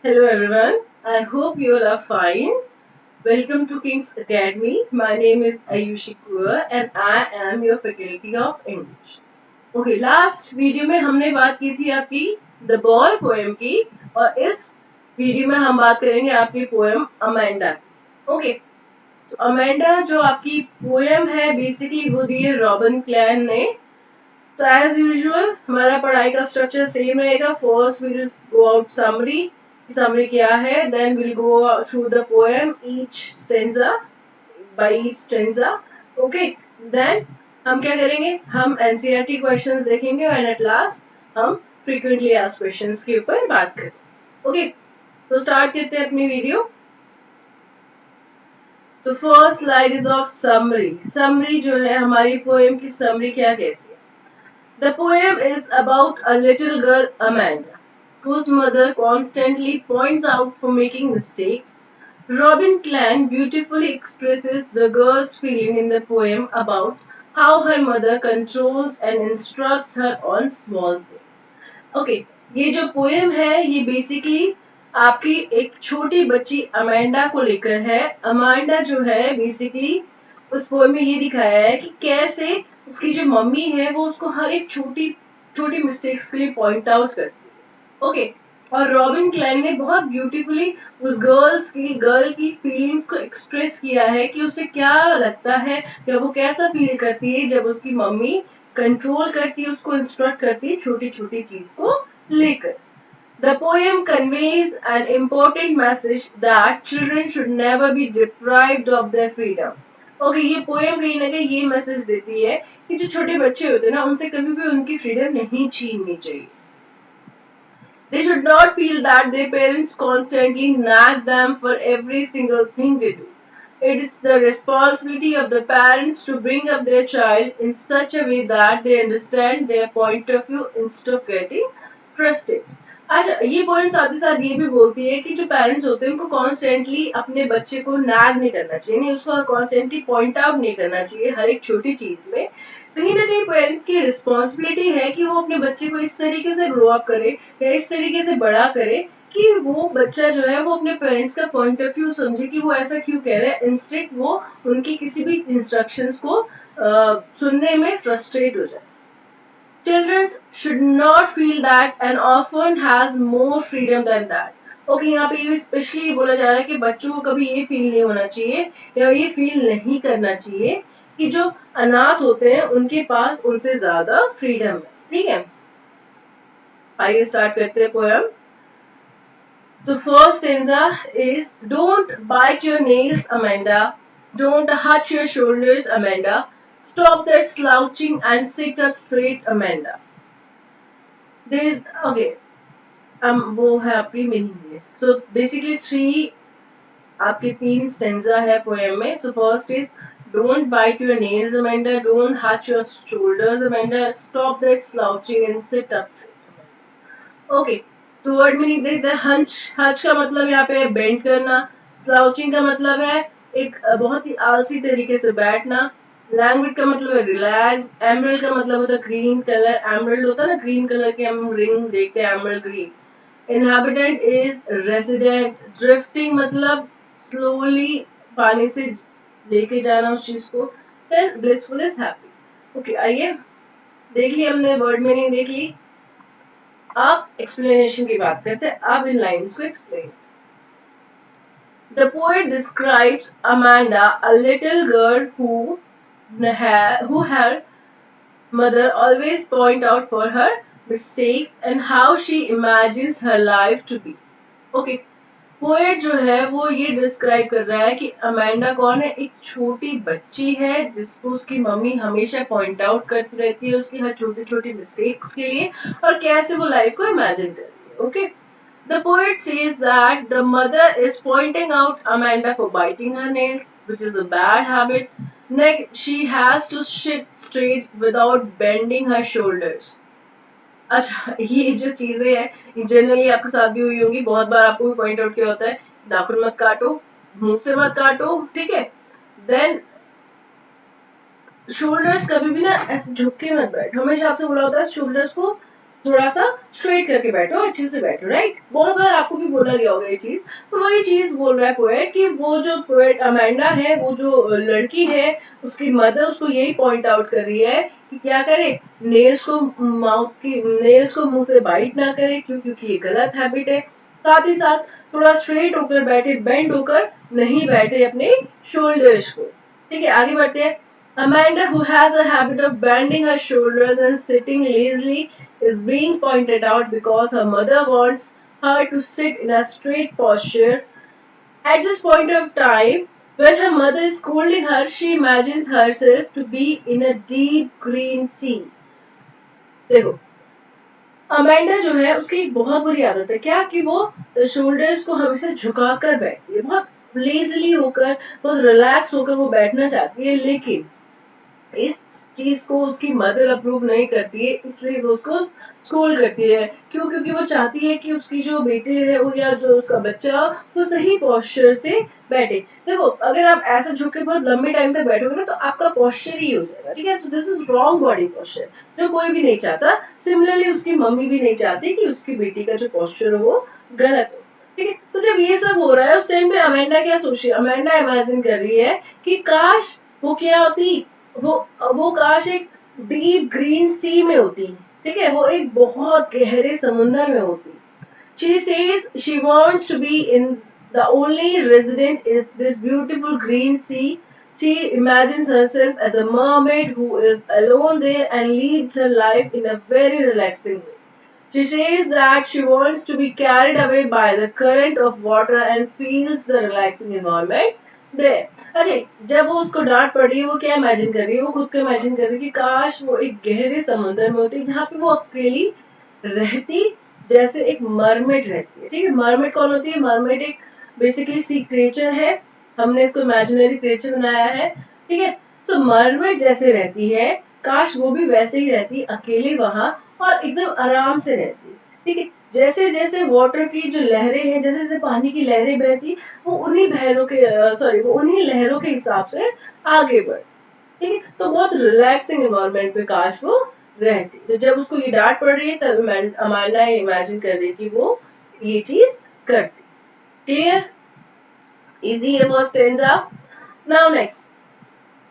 Hello everyone, I hope you all are fine. Welcome to King's Academy. My name is Ayushi Kaur and I am your faculty of English. Okay, last video में हमने बात की थी आपकी the ball poem की और इस video में हम बात करेंगे आपकी पोएम अमेंडा की. ओके, तो अमेंडा जो आपकी पोएम है बेसिकली वो दी है रॉबिन क्लैन ने. So as usual हमारा पढ़ाई का स्ट्रक्चर सेम रहेगा. First we will go out summary क्या है, then will go through the poem each stanza by each stanza. Okay, then हम क्या करेंगे, हम एनसीईआरटी क्वेश्चंस देखेंगे एंड एट लास्ट हम फ्रीक्वेंटली आस्क्ड क्वेश्चंस के ऊपर बात करेंगे. ओके, तो स्टार्ट करते हैं अपनी video. So first slide is of summary जो है हमारी पोएम की समरी क्या कहती है. The poem is about a little girl, Amanda, whose mother constantly points out for making mistakes. Robin Clan beautifully expresses the girl's feeling in the poem about how her mother controls and instructs her on small things. Okay, ये जो poem है ये basically आपकी एक छोटी बच्ची Amanda को लेकर है. अमेंडा जो है बेसिकली उस पोएम में ये दिखाया है कि कैसे उसकी जो मम्मी है वो उसको हर एक छोटी छोटी मिस्टेक्स के लिए पॉइंट आउट करती है. ओके, और रॉबिन क्लाइन ने बहुत ब्यूटीफुली उस गर्ल की फीलिंग्स को एक्सप्रेस किया है कि उसे क्या लगता है या वो कैसा फील करती है जब उसकी मम्मी कंट्रोल करती है, उसको इंस्ट्रक्ट करती है छोटी छोटी चीज को लेकर. The poem conveys an important message that children should never be deprived of their freedom. Okay, ये पोएम कहीं ना कहीं ये मैसेज देती है कि जो छोटे बच्चे होते हैं ना उनसे कभी भी उनकी फ्रीडम नहीं छीननी चाहिए. They should not feel that their parents constantly nag them for every single thing they do. It is the responsibility of the parents to bring up their child in such a way that they understand their point of view instead of getting frustrated. अच्छा, ये point साथ ही साथ ये भी बोलती है कि जो पेरेंट्स होते हैं उनको कॉन्स्टेंटली अपने बच्चे को नैग नहीं करना चाहिए, नहीं उसको कॉन्स्टेंटली पॉइंट आउट नहीं करना चाहिए हर एक छोटी चीज में. कहीं ना कहीं पेरेंट्स की रिस्पॉन्सिबिलिटी है कि वो अपने बच्चे को इस तरीके से ग्रो अप करे या इस तरीके से बड़ा करे कि वो बच्चा जो है वो अपने पेरेंट्स का पॉइंट ऑफ व्यू समझे कि वो ऐसा क्यों कह रहे हैं, इंस्टेड वो उनकी किसी भी इंस्ट्रक्शंस को सुनने में फ्रस्ट्रेट हो जाए. Children should not feel that an orphan has more freedom than that. Okay, यहाँ पे ये स्पेशली बोला जा रहा है कि बच्चों को कभी ये फील नहीं होना चाहिए या ये फील नहीं करना चाहिए कि जो अनाथ होते हैं उनके पास उनसे ज्यादा फ्रीडम है. ठीक है, आइए स्टार्ट करते हैं poem. So first stanza is don't bite your nails, Amanda. Don't hurt your shoulders, Amanda. Stop that slouching and sit up straight, Amanda. There is okay. वो है आपकी मीनिंग में. सो बेसिकली थ्री आपके तीन stanza है poem में. So first is don't bite your nails Amanda, don't hunch your shoulders Amanda, stop that slouching and sit up. Okay, तो word meaning देखते हैं. हंच हच का मतलब यहाँ पे बेंड करना. स्लाउचिंग का मतलब है एक बहुत ही आलसी तरीके से बैठना. लैंग्वेज का मतलब है रिलैक्स. एमरल्ड का मतलब होता है ग्रीन कलर. एमरल्ड होता है ना ग्रीन कलर के हम रिंग देखते हैं, emerald green. Inhabitant is resident. Drifting मतलब स्लोली पानी से लेके जाना उस चीज को. Then blissful is happy. Okay, आइए देख ली हमने वर्ड मीनिंग देख ली. अब एक्सप्लेनेशन की बात करते हैं. अब इन लाइन्स को explain. The poet describes Amanda, a little girl who her mother always point out for her mistakes and how she imagines her life to be. Okay, poet जो है वो ये डिस्क्राइब कर रहा है कि अमेंडा कौन है. एक छोटी बच्ची है जिसको उसकी मम्मी हमेशा पॉइंट आउट करती रहती है उसकी हर छोटी छोटी मिस्टेक्स के लिए और कैसे वो लाइफ को इमेजिन करती है. Okay, the poet says that the mother is pointing out Amanda for biting her nails, which is a bad habit. Next, she has to sit straight without bending her shoulders. अच्छा, ये जो चीजें हैं generally आपके साथ भी हुई होंगी. बहुत बार आपको भी पॉइंट आउट किया होता है नाखून मत काटो, मुंह से मत काटो. ठीक है, देन शोल्डर्स कभी भी ना ऐसे झुक के मत बैठो. हमेशा आपसे बोला होता है शोल्डर्स को थोड़ा सा स्ट्रेट करके बैठो, अच्छे से बैठो, राइट। बहुत बार आपको भी बोला गया होगा ये चीज। तो वही चीज बोल रहा है पोएट कि वो जो पोएट अमेंडा है, वो जो लड़की है, उसकी मदर उसको यही पॉइंट आउट कर रही है कि क्या करे, नेल्स को मुंह से बाइट ना करे, क्यों, क्योंकि ये गलत हैबिट है। साथ ही साथ थोड़ा स्ट्रेट होकर बैठे, बेंड होकर नहीं बैठे अपने शोल्डर्स को। ठीक है, आगे बढ़ते हैं। Amanda, who has a habit of bending her shoulders and sitting lazily, is being pointed out because her mother wants her to sit in a straight posture. At this point of time, when her mother is scolding her, she imagines herself to be in a deep green sea. देखो, Amanda जो है उसकी एक बहुत बुरी आदत है, क्या कि वो शोल्डर्स को हमेशा झुकाकर बैठती है, बहुत लेजली होकर, बहुत रिलैक्स होकर वो बैठना चाहती है, लेकिन इस चीज को उसकी मदर अप्रूव नहीं करती है, इसलिए वो उसको स्कोल्ड करती है। क्यों? क्योंकि वो चाहती है कि उसकी जो बेटी है वो, या जो उसका बच्चा, वो सही पोस्चर से बैठे। देखो, अगर आप ऐसा झुक के बहुत लंबे टाइम तक बैठोगे ना, तो आपका पोस्चर ही हो जाएगा, ठीक है। तो this is wrong body posture, जो कोई भी नहीं चाहता। सिमिलरली उसकी मम्मी भी नहीं चाहती कि उसकी बेटी का जो पोस्चर हो वो गलत हो, ठीक है। तो जब ये सब हो रहा है, उस टाइम पे अमेंडा क्या सोच रही है, अमेंडा इमेजिन कर रही है कि काश वो क्या होती, वो वो काश एक डीप ग्रीन सी में होती, ठीक है, वो एक बहुत गहरे समुंदर में होती। She says she wants to be in the only resident in this beautiful green sea. She imagines herself as a mermaid who is alone there and leads her life in a very relaxing way. She says that she wants to be carried away by the current of water and feels the relaxing environment there. अच्छा, जब वो उसको डांट पड़ रही है, वो क्या इमेजिन कर रही है, वो खुद को इमेजिन कर रही है कि काश वो एक गहरे समुद्र में होती, जहाँ पे वो अकेली रहती, जैसे एक मरमेड रहती है, ठीक है। मरमेड कौन होती है? मरमेड एक बेसिकली सी क्रिएचर है, हमने इसको इमेजिनरी क्रिएचर बनाया है, ठीक है। तो मरमेड जैसे रहती है, काश वो भी वैसे ही रहती, अकेली वहां, और एकदम आराम से रहती, ठीक है। जैसे जैसे वाटर की जो लहरें हैं, जैसे जैसे पानी की लहरें बहती, वो उन्हीं बहरों के सॉरी वो उन्हीं लहरों के हिसाब से आगे बढ़, ठीक है। तो बहुत रिलैक्सिंग एनवायरनमेंट पे काश वो रहती। तो जब उसको ये डांट पड़ रही है, तब अमांडा इमेजिन कर रही कि वो ये चीज करती। क्लियर? इजी है वो stanza. Now next,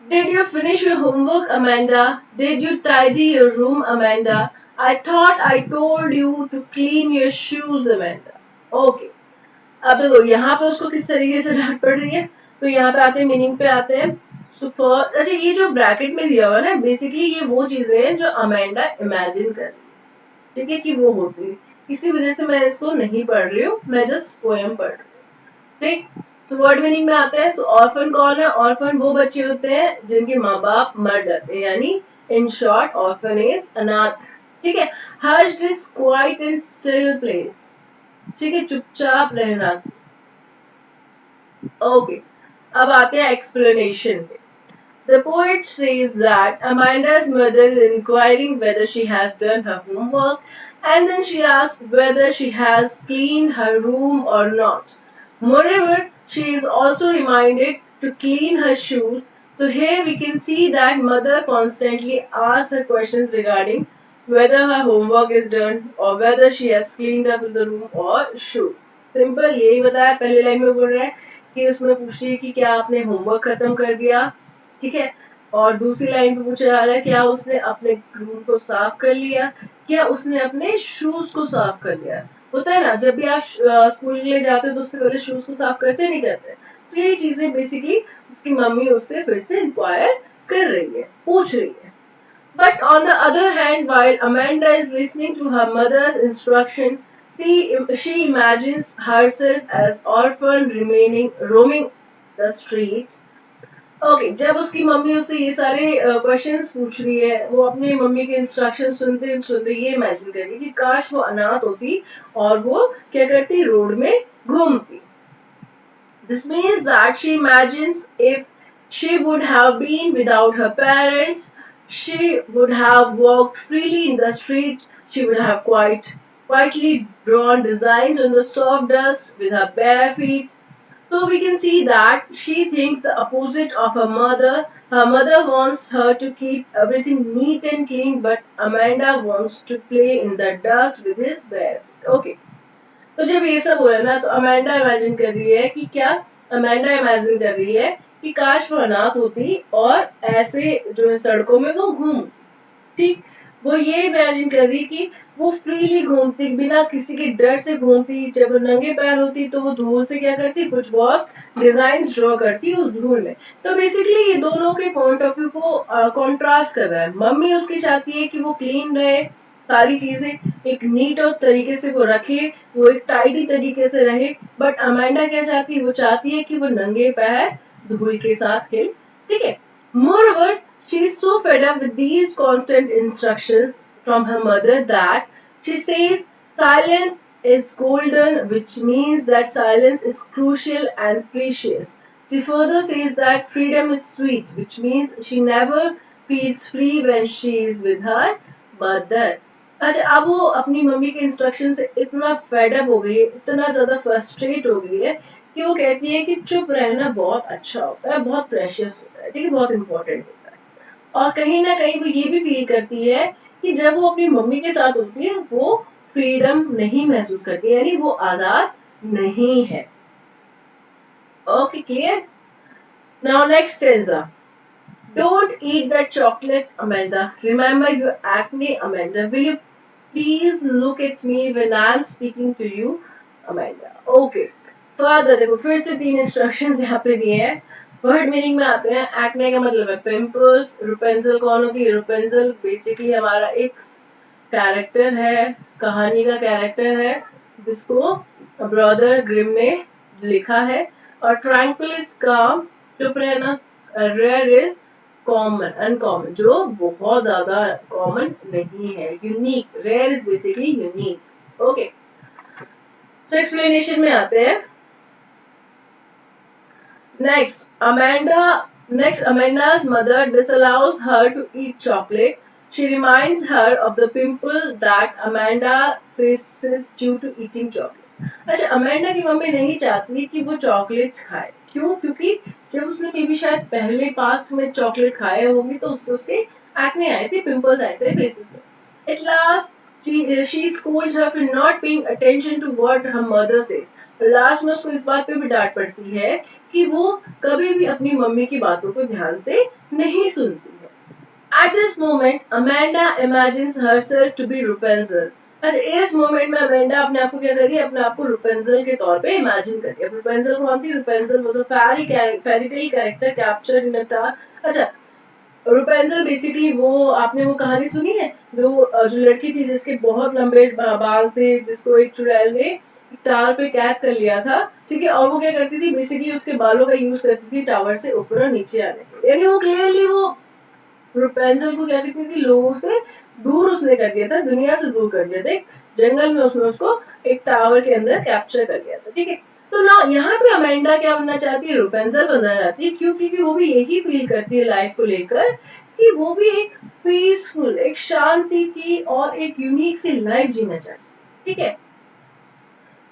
did you finish your homework, Amanda? Did you tidy your room, Amanda? I thought I told you to clean your shoes, Amanda. Okay. अब देखो यहाँ पे उसको किस तरीके से डांट पड़ रही है, तो यहाँ पे आते हैं, मीनिंग पे आते हैं। तो अच्छा, ये जो ब्रैकेट में दिया हुआ है ना, बेसिकली ये वो चीजें हैं जो अमेंडा इमेजिन कर रही है, ठीक है, कि वो होती है। इसी वजह से मैं इसको नहीं पढ़ रही हूँ, मैं जस्ट पोएम पढ़ रही हूँ, ठीक। तो वर्ड मीनिंग में आते हैं। तो ऑर्फन कौन है? ऑर्फन वो बच्चे होते हैं जिनके माँ बाप मर जाते हैं, यानी इन शॉर्ट ऑर्फन इज अनाथ, ठीक है। Hushed is quiet and still place, ठीक है, चुपचाप रहना। ओके, अब आते हैं एक्सप्लेनेशन पे। The poet says that Amanda's mother is inquiring whether she has done her homework, and then she asks whether she has cleaned her room or not. Moreover, she is also reminded to clean her shoes. So here we can see that mother constantly asks her questions regarding whether her homework is done or whether she has cleaned up the room or shoes. Simple यही बताया, पहले line में बोल रहा है कि उसमें पूछ रही है कि क्या आपने होमवर्क खत्म कर दिया, ठीक है। और दूसरी लाइन पे पूछा जा रहा है क्या उसने अपने रूम को साफ कर लिया, क्या उसने अपने शूज को साफ कर लिया। होता है ना, जब भी आप स्कूल के लिए जाते हो तो उससे पहले शूज को साफ करते नहीं करते। तो यही चीजें बेसिकली उसकी मम्मी उससे फिर से इंक्वायर कर रही है, पूछ रही है। But on the other hand, while Amanda is listening to her mother's instruction, she imagines herself as orphan remaining roaming the streets. Okay, जब उसकी मम्मी उससे ये सारे क्वेश्चंस पूछ रही है, वो अपनी मम्मी के इंस्ट्रक्शन सुनते सुनते ये इमेजिन कर रही कि काश वो अनाथ होती और वो क्या करती, रोड में घूमती। This means that she imagines if she would have been without her parents, she would have walked freely in the street, she would have quietly drawn designs on the soft dust with her bare feet. So we can see that she thinks the opposite of her mother. Her mother wants her to keep everything neat and clean, but Amanda wants to play in the dust with his bare feet. Okay. तो जब ये सब हो रहा है ना, तो Amanda imagine कर रही है कि क्या, अमेंडा इमेजिन कर रही है कि काश वो अनाथ होती और ऐसे जो है सड़कों में वो घूम, ठीक, वो ये इमेजिन कर रही कि वो फ्रीली घूमती, बिना किसी के डर से घूमती, जब वो नंगे पैर होती तो वो धूल से क्या करती, कुछ बहुत डिजाइन ड्रॉ करती उस धूल में। तो बेसिकली ये दोनों के पॉइंट ऑफ व्यू को कॉन्ट्रास्ट कर रहा है। मम्मी उसकी चाहती है कि वो क्लीन रहे, सारी चीजें एक नीट और तरीके से वो रखे, वो एक टाइडी तरीके से रहे, बट अमेंडा क्या चाहती है, वो चाहती है कि वो नंगे पैर धूल के साथ खेले, ठीक है। Moreover, she is so fed up with these constant instructions from her mother that she says silence is golden, which means that silence is crucial and precious. She further says that freedom is sweet, which means she never feels free when she is with her mother. अच्छा, अब वो अपनी mummy के instruction से इतना fed up हो गई है, इतना ज्यादा फ्रस्ट्रेट हो गई है कि वो कहती है कि चुप रहना बहुत अच्छा होता है, बहुत प्रेशियस होता है, ठीक है, बहुत इंपॉर्टेंट होता है। और कहीं ना कहीं वो ये भी फील करती है कि जब वो अपनी मम्मी के साथ होती है वो फ्रीडम नहीं महसूस करती है, यानी वो आजाद नहीं है। Okay, clear. Now next stanza. Don't eat that chocolate, Amanda. Remember your acne, Amanda. Will you please look at me when I'm speaking to you, Amanda? Okay. Further देखो, फिर से 3 इंस्ट्रक्शंस यहाँ पे दिए हैं। वर्ड मीनिंग में आते हैं। एक्ने का मतलब है पिंपल्स। रुपेंजल कौन होती है? रुपेंजल बेसिकली हमारा एक कैरेक्टर है, कहानी का कैरेक्टर है, जिसको ब्रदर ग्रिम ने लिखा है। और ट्रैंक्विल इज काम, चुप रहना। रेयर इज कॉमन, अनकॉमन, जो बहुत ज्यादा कॉमन नहीं है। Unique, rear is basically unique. Okay, so explanation में आते हैं। Amanda's mother disallows her to eat chocolate. She reminds her of the pimple that Amanda faces due to eating chocolate. अच्छा, Amanda की मम्मी नहीं चाहती कि वो चॉकलेट्स खाए। क्यों? क्योंकि जब उसने मे बी शायद पहले पास्ट में चॉकलेट खाए होंगी तो उससे उसके एक्ने आए थे, पिंपल्स आए थे फेसेस में। At last, she scolds her for not paying attention to what her mother says. Last में उसको इस बात पे भी डांट पड़ती है कि वो कभी भी अपनी मम्मी की बातों को ध्यान से नहीं सुनती है। At this moment, Amanda imagines herself to be Rapunzel. अच्छा, इस मोमेंट में अमेंडा अपने आप को क्या कर रही है? अपने आप को रुपेंजल के तौर पे इमेजिन कर रही है। रुपेंजल कौन थी? रुपेंजल वो तो fairy tale character captured in a tower. अच्छा, रुपेंजल बेसिकली वो, आपने वो कहानी सुनी है जो लड़की थी जिसके बहुत लंबे बाल थे, जिसको एक चुड़ैल ने टावर पे कैद कर लिया था, ठीक है। और वो क्या करती थी? बेसिकली उसके बालों का यूज करती थी टावर से ऊपर और नीचे आने के लिए। यानी वो क्लियरली वो रुपेंजल को क्या करती थी? लोगों से दूर उसने कर दिया था, दुनिया से दूर कर दिया था। एक जंगल में उसने उसको एक टावर के अंदर कैप्चर कर लिया था, ठीक है। तो ना यहाँ पे अमेंडा क्या बनना चाहती है? रुपेंजल बनना चाहती है। क्यों? क्योंकि वो भी यही फील करती है लाइफ को लेकर कि वो भी एक पीसफुल, एक शांति की और एक यूनिक सी लाइफ जीना चाहती है, ठीक है।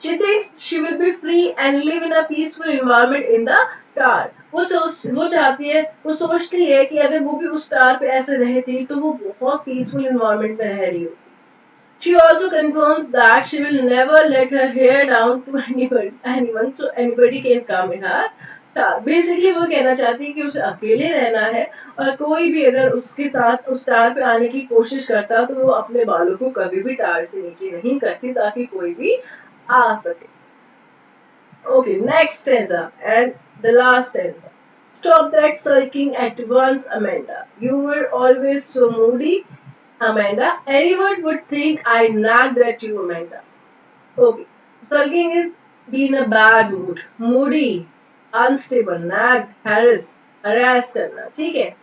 She thinks she will be free and live in a peaceful environment in the tower. वो चाहती है, वो सोचती है कि अगर वो भी उस टावर पे ऐसे रहती तो वो बहुत पीसफुल एनवायरनमेंट में रह रही होती। She also confirms that she will never let her hair down to anyone, so anybody can come in her tower. Basically वो कहना चाहती है कि उसे अकेले रहना है और कोई भी अगर उसके साथ उस टावर पे आने की कोशिश करता तो वो अपने बालों को कभी भी टावर से नीचे नहीं करती, ताकि कोई भी आ सके। Okay, next stanza and the last stanza. Stop that sulking at once, Amanda. You were always so moody, Amanda. Anyone would think I nagged at you, Amanda. Okay, sulking is be in a bad mood, moody, unstable, nag, harass करना, ठीक है?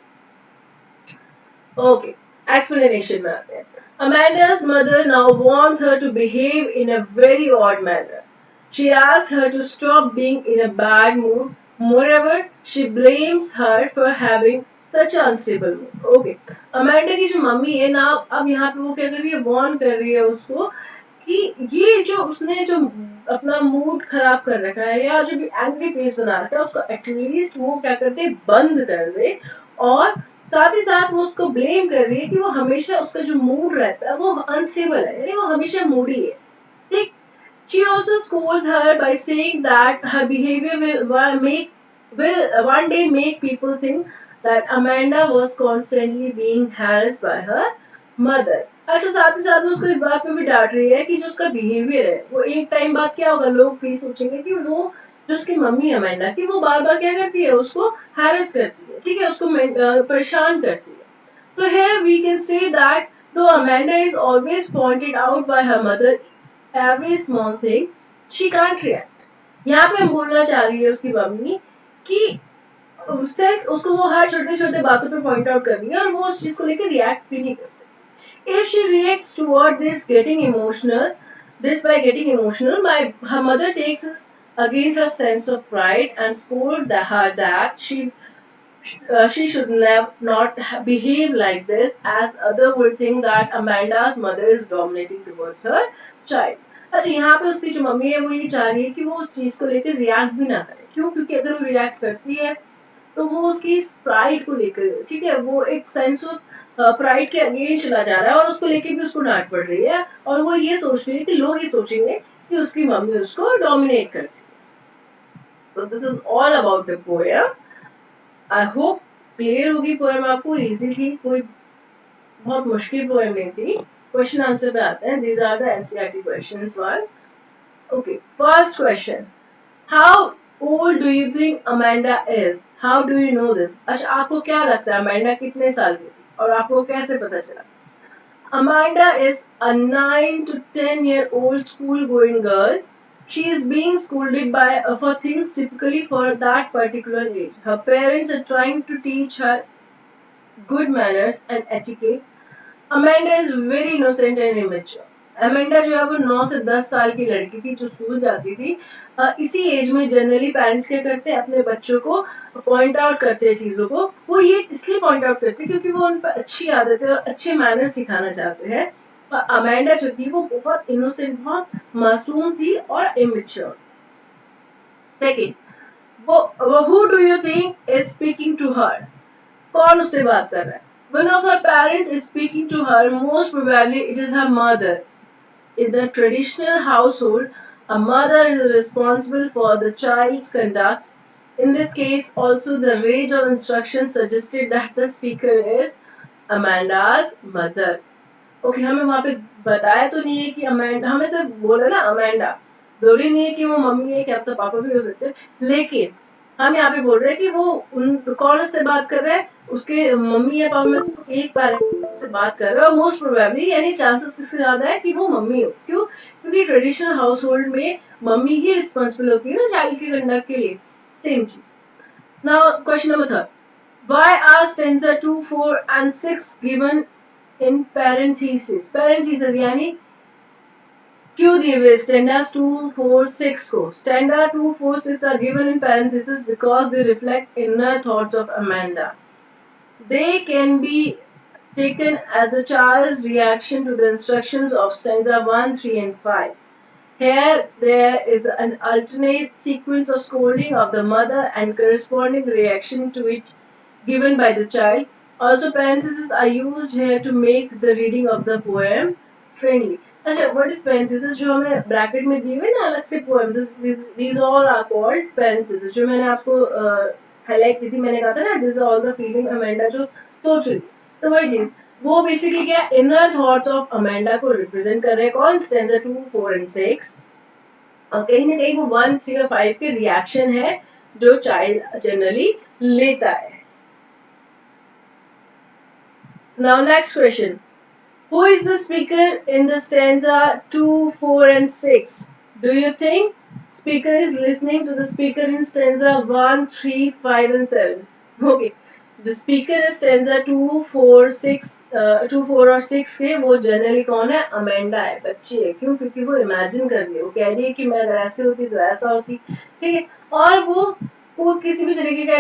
Okay, explanation में आते हैं। Amanda's mother now wants her to behave in a very odd manner. She asks her to stop being in a bad mood. Moreover, she blames her for having such an unstable mood. Okay, Amanda की जो mummy है ना, अब यहाँ पे वो क्या कर रही है? वॉर्न कर रही है उसको कि ये जो उसने जो अपना मूड खराब कर रखा है या जो भी एंग्री फेस बना रखा है उसको एटलीस्ट वो क्या करते बंद कर दे। और साथ ही साथ वो उसको ब्लेम कर रही है कि वो हमेशा उसका जो मूड रहता है वो अनस्टेबल है, यानी वो हमेशा मूडी है। ठीक। She also scolds her by saying that her behavior will one day make people think that Amanda was constantly being harassed by her mother. अच्छा, साथ ही साथ में उसको इस बात पे भी डांट रही है कि जो उसका बिहेवियर है वो एक टाइम बाद क्या होगा, लोग ये सोचेंगे कि वो जो उसकी मम्मी अमेंडा की वो बार बार क्या करती है, उसको हैरेस करती है, ठीक है, उसको परेशान करती है। So here we can say that though Amanda is always pointed out by her mother, every small thing she can't react. यहाँ पे हम बोलना चाह रही है उसकी मम्मी कि उससे उसको वो हर छोटे छोटे बातों पे पॉइंट आउट कर रही है और वो उस चीज को लेकर रिएक्ट भी नहीं कर सकती। If she reacts toward this by getting emotional, her mother takes us against her sense of pride and scold her that she should not behave like this, as other would think that Amanda's mother is dominating towards her child. अच्छा, यहाँ पे उसकी जो mummy है वो ये चाह रही है कि वो उस चीज को लेकर रिएक्ट भी ना करे। क्यों? क्योंकि अगर वो रिएक्ट करती है तो वो उसकी प्राइड को लेकर, ठीक है, वो एक सेंस ऑफ प्राइड के अगेंस्ट चला जा रहा है और उसको लेके भी उसको डांट पड़ रही है और वो ये सोच रही है कि लोग ये सोचेंगे कि उसकी मम्मी उसको डोमिनेट करती है। So this is all about the poem. I hope clear होगी पोएम आपको, इजी थी, कोई बहुत मुश्किल पोएम नहीं थी। क्वेश्चन आंसर पे आते हैं। These are the NCERT questions one. Okay, first question, how old do you think Amanda is? How do you know this? अच्छा, आपको क्या लगता है अमेंडा कितने साल की थी और आपको कैसे पता चला? Amanda is a 9 to 10-year old school going girl. She is being scolded for things typically for that particular age. Her parents are trying to teach her good manners and etiquette. Amanda is very innocent and immature. Amanda जो है वो 9 से 10 साल की लड़की थी जो school जाती थी। इसी एज में जनरली पेरेंट्स क्या करते हैं, अपने बच्चों को पॉइंट आउट करते हैं चीजों को। वो ये इसलिए पॉइंट आउट करते हैं क्योंकि वो उन पर अच्छी आदतें और अच्छे मैनर्स सिखाना चाहते हैं। अमेंडा जो थी वो बहुत इनोसेंट, बहुत मासूम थी और immature. Second, who do you think is speaking to her? कौन उससे बात कर रहा है? One of her parents is speaking to her. Most probably it is her mother. In the traditional household, a mother is responsible for the child's conduct. In this case, also the range of instructions suggested that the speaker is Amanda's mother. Okay, हमें वहां पे बताया तो नहीं है कि Amanda, हमें सिर्फ बोला ना अमेंडा, जरूरी नहीं है कि वो मम्मी है, क्या तो पापा भी हो सकते हैं, लेकिन हम यहाँ पे बोल रहे हैं कि वो उन कौन से बात कर रहे हैं, उसके मम्मी या पापा में एक बार से बात कर रहे हैं। और मोस्ट प्रोबेबली यानी चांसेस किसके ज्यादा है कि वो मम्मी हो। क्यों? क्योंकि ट्रेडिशनल हाउस होल्ड में मम्मी ही रिस्पॉन्सिबल होती है ना चाइल्ड के कंडक्ट के लिए। सेम चीज। Now question number third, why are stanza 2, 4 and 6 given in parentheses? Parentheses यानी क्यों दिए हुए स्टैंडर्स 2, 4, 6 को? Standard 2, 4, 6 are given in parentheses because they reflect inner thoughts of Amanda. They can be taken as a child's reaction to the instructions of stanza 1, 3 and 5. Here there is an alternate sequence of scolding of the mother and corresponding reaction to it given by the child. Also parentheses are used here to make the reading of the poem friendly. अच्छा, what is parenthesis? जो हमें bracket में दिए हुए ना अलग से poem, these all are called parentheses. जो मैंने आपको हाईलाइट की थी, मैंने कहा था ना this all the feeling Amanda जो सोच रही, तो वही चीज वो बेसिकली क्या इनर थॉट्स ऑफ अमेंडा को रिप्रेजेंट कर रहे हैं। कौन? Stanza 2, 4 and 6। और कहीं ना कहीं वो 1, 3 और 5 के रिएक्शन है जो चाइल्ड जनरली लेता है। Now next question. Who is the speaker in the stanza 2, 4 and 6? Do you think speaker is listening to the speaker in stanza 1, 3, 5 and 7? Okay. जो स्पीकर है स्टेंजा 2, 4, 6, 2, 4 और 6 के, वो जनरली कौन है? अमेंडा है, बच्ची है। क्यों? क्योंकि वो इमेजिन कर रही है, वो कह रही है कि मैं अगर ऐसे होती तो ऐसा होती, ठीक है। और वो किसी भी तरीके का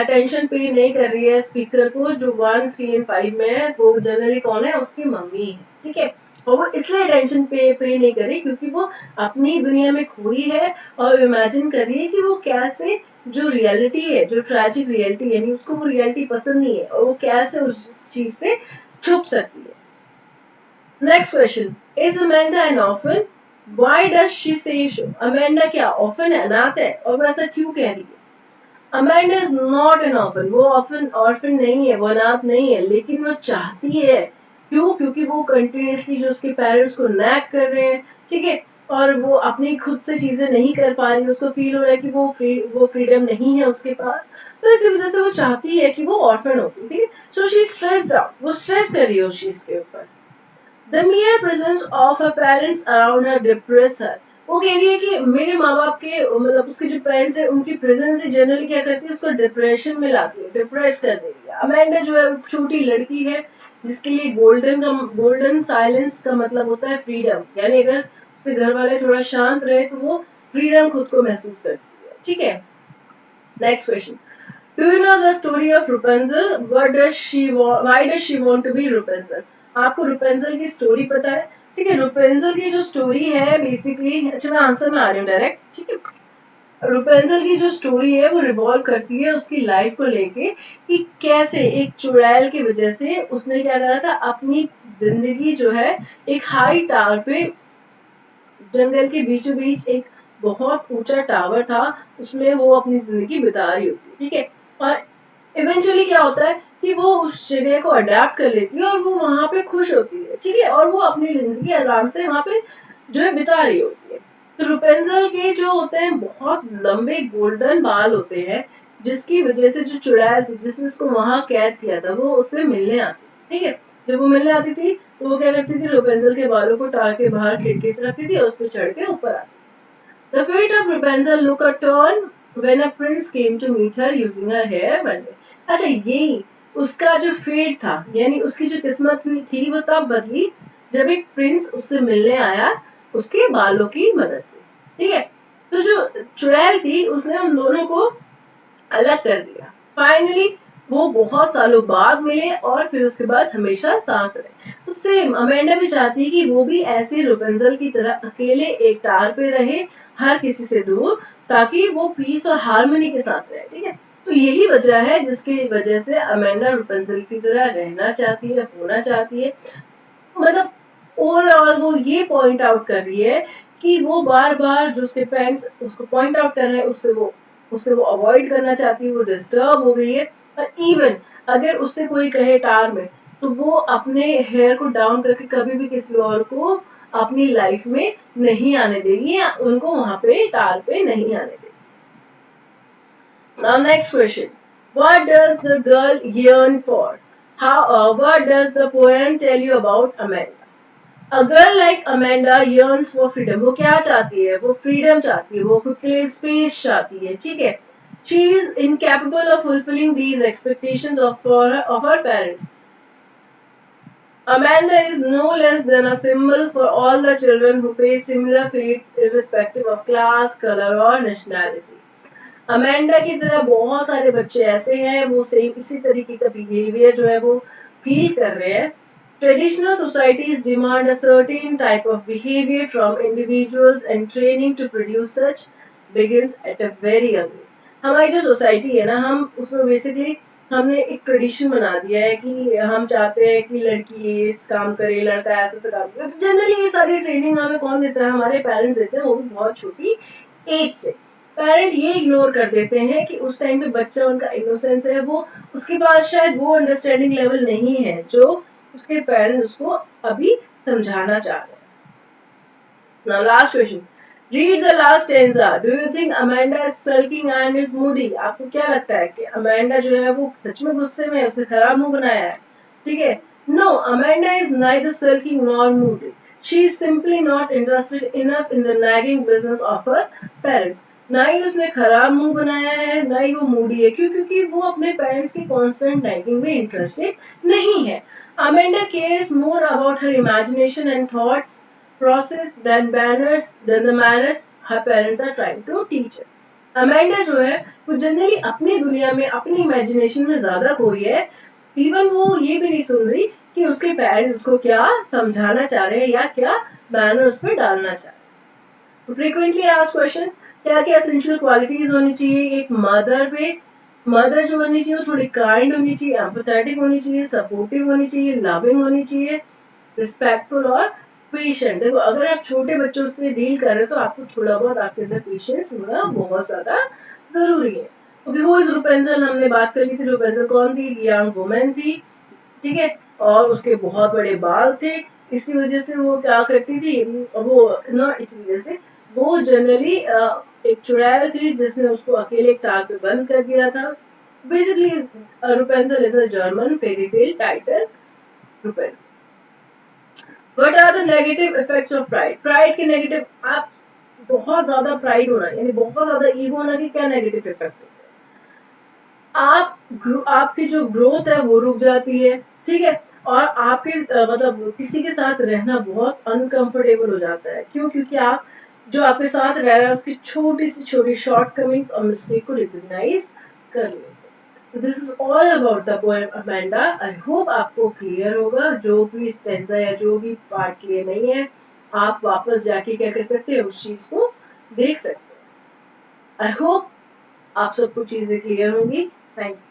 अटेंशन पे नहीं कर रही है स्पीकर को। जो 1, 3 एंड 5 में है वो जनरली कौन है? उसकी मम्मी है, ठीक है। और वो इसलिए अटेंशन पे नहीं करी क्योंकि वो अपनी दुनिया में खोई है और इमेजिन कर रही है कि वो कैसे जो रियलिटी है, जो ट्रेजिक रियलिटी, यानी उसको वो रियलिटी पसंद नहीं है और वो कैसे उस चीज से छुप सकती है। Next question, is Amanda N orphan? Why does she से सो? अमेंडा क्या ऑर्फन है, अनाथ है, और वो ऐसा क्यों कह रही है? Amanda is not an orphan, वो ऑर्फन नहीं है, वो अनाथ नहीं है, लेकिन वो चाहती है। क्यों? क्योंकि वो कंटिन्यूसली जो उसके पेरेंट्स को नैग कर रहे हैं, ठीक है, और वो अपनी खुद से चीजें नहीं कर पा रही, उसको फील हो रहा है कि वो फ्रीडम नहीं है उसके पास, तो इसी वजह से वो चाहती है कि वो ऑर्फन होती, ठीक है। सो शी स्ट्रेस्ड आउट, वो स्ट्रेस कर रही है उस चीज के ऊपर। The mere presence of her parents around her depress her. वो कह रही है कि मेरे माँ बाप के, मतलब उसके जो पेरेंट्स है उनकी प्रेजेंस ही जनरली क्या करती है, उसको डिप्रेशन में लाती है, डिप्रेस कर देती है। अमेंडा जो है छोटी लड़की है जिसके लिए गोल्डन साइलेंस का मतलब होता है फ्रीडम, यानी अगर उसके घर वाले थोड़ा शांत रहे तो वो फ्रीडम खुद को महसूस करती है, ठीक है। Next question, do you know the story of Rapunzel? Why does she want to be Rapunzel? आपको रुपेंजल की स्टोरी पता है? ठीक है, रुपेंजल की जो स्टोरी है बेसिकली, अच्छा मैं आंसर में आ रही हूँ डायरेक्ट, ठीक है। रुपेंजल की जो स्टोरी है वो रिवॉल्व करती है उसकी लाइफ को लेके कि कैसे एक चुड़ैल की वजह से उसने क्या करा था, अपनी जिंदगी जो है एक हाई टावर पे, जंगल के बीचों बीच एक बहुत ऊंचा टावर था, उसमें वो अपनी जिंदगी बिता रही होती है, ठीक है। और इवेंचुअली क्या होता है कि वो उस जगह को अडेप्ट कर लेती है और वो वहां पे खुश होती है, ठीक है, और वो अपनी जिंदगी आराम से वहां पे जो है बिता रही होती है। तो रुपेंजल के जो होते हैं बहुत लंबे गोल्डन बाल होते हैं, जिसकी वजह से जो चुड़ैल थी जिसने उसको वहां कैद किया था वो उससे मिलने आती, ठीक है। जब वो मिलने आती थी तो वो क्या करती थी, रेपुंजेल के बालों को टाल के बाहर खिड़की से रखती थी और उस पर चढ़ के ऊपर आती थी। The fate of Rapunzel took a turn when a prince came to meet her using her hair one day. अच्छा, यही उसका जो फेट था, यानी उसकी जो किस्मत हुई थी वो तब बदली जब एक प्रिंस उससे मिलने आया उसके बालों की मदद से, ठीक है। तो जो चुड़ैल थी उसने उन दोनों को अलग कर दिया। फाइनली वो बहुत सालों बाद मिले और फिर उसके बाद हमेशा साथ रहे। तो सेम अमेंडा भी चाहती है कि वो भी ऐसी रुपेंजल की तरह अकेले एक टार पे रहे, हर किसी से दूर, ताकि वो पीस और हार्मनी के साथ रहे, ठीक है। तो यही वजह है जिसकी वजह से अमेंडा रुपेंजल की तरह रहना चाहती है, होना चाहती है। मतलब ओवरऑल वो ये पॉइंट आउट कर रही है कि वो बार बार जो उसके पेरेंट्स उसको पॉइंट आउट कर रहे हैं उससे वो अवॉइड करना चाहती है, वो डिस्टर्ब हो गई है। और इवन अगर उससे कोई कहे टार में, तो वो अपने हेयर को डाउन करके कभी भी किसी और को अपनी लाइफ में नहीं आने देगी या उनको वहां पे टार पे नहीं आने देगी। Now next question. What does the girl yearn for? What does the poem tell you about Amanda? A girl like Amanda yearns for freedom. वो क्या चाहती है? वो freedom चाहती है, वो खुद के लिए space चाहती है, ठीक है। She is incapable of fulfilling these expectations of her parents. Amanda is no less than a symbol for all the children who face similar fates irrespective of class, color or nationality. Amanda की तरह बहुत सारे बच्चे ऐसे हैं वो same इसी तरीके का बिहेवियर जो है वो फील कर रहे हैं। Traditional societies demand a certain type of behaviour from individuals and training to produce such begins at a very young age. हमारी जो सोसाइटी है ना, हम उसमें बेसिकली हमने एक ट्रेडिशन बना दिया है कि हम चाहते हैं कि लड़की ये काम करे, लड़का ऐसा काम करे। जनरली ये सारी ट्रेनिंग हमें कौन देता है? हमारे पेरेंट्स देते हैं, वो भी बहुत छोटी एज से। पेरेंट ये इग्नोर कर देते हैं कि उस टाइम पे बच्चा उनका इनोसेंस है, वो उसके पास शायद वो अंडरस्टैंडिंग लेवल नहीं है जो उसके पेरेंट्स उसको अभी समझाना चाह रहे हैं। Now last question. Read the last stanza. Do you think Amanda is sulking and is moody? आपको क्या लगता है कि अमेंडा जो है वो सच में गुस्से में है, उसने खराब मुंह बनाया है, ठीक है। No, Amanda is neither sulking nor moody. She is simply not interested enough in the nagging business of her parents. ना ही उसने खराब मुंह बनाया है, ना ही वो मूडी है। क्यों? क्योंकि वो अपने पेरेंट्स की कांस्टेंट नाइटिंग में इंटरेस्टेड नहीं है। Amanda cares more about her imagination and thoughts process than the manners her parents are trying to teach her. Amanda जो है वो जनरली अपनी दुनिया में अपनी इमेजिनेशन में ज्यादा खोई है। इवन वो ये भी नहीं सुन रही कि उसके पेरेंट्स उसको क्या समझाना चाह रहे हैं या क्या मैनर उस पर डालना चाह रहे हैं। फ्रीक्वेंटली आस्क्ड क्वेश्चंस, क्या क्या एसेंशियल क्वालिटीज होनी चाहिए एक मदर पे। मदर जो होनी चाहिए वो थोड़ी काइंड होनी चाहिए, एम्पैथेटिक होनी चाहिए, सपोर्टिव होनी चाहिए, लविंग होनी चाहिए, रिस्पेक्टफुल और पेशेंट। देखो अगर आप छोटे बच्चों से डील कर रहे हो तो आपको थोड़ा बहुत आपके अंदर पेशेंस होना बहुत ज्यादा जरूरी है। ओके, हु इज रुपेंजल, हमने बात कर ली थी। रुपेंजल कौन थी? यंग वुमेन थी, ठीक है, और उसके बहुत बड़े बाल थे। इसी वजह से वो क्या करती थी, वो ना इस वजह से वो जनरली एक चुड़ैल थी जिसने उसको अकेले एक तार पे बंद कर दिया था। Basically Rapunzel is a German fairy tale title, Rapunzel. What are the negative effects of pride? Pride के नेगेटिव, आप बहुत ज्यादा प्राइड होना यानी बहुत ज्यादा ईगो होना के क्या नेगेटिव इफेक्ट होते हैं? आपकी जो ग्रोथ है वो रुक जाती है, ठीक है, और आपके मतलब किसी के साथ रहना बहुत अनकंफर्टेबल हो जाता है। क्यों? क्योंकि आप जो आपके साथ रह रहा है उसकी छोटी सी छोटी शॉर्ट कमिंग्स और मिस्टेक को रिकॉग्नाइज कर लेते हैं। So this is all about the poem Amanda. I hope आपको क्लियर होगा। जो भी स्टेंजा या जो भी पार्ट क्लियर नहीं है आप वापस जाके क्या कर सकते हैं, उस चीज को देख सकते हैं। आई होप आप सबको चीजें क्लियर होंगी। Thank you.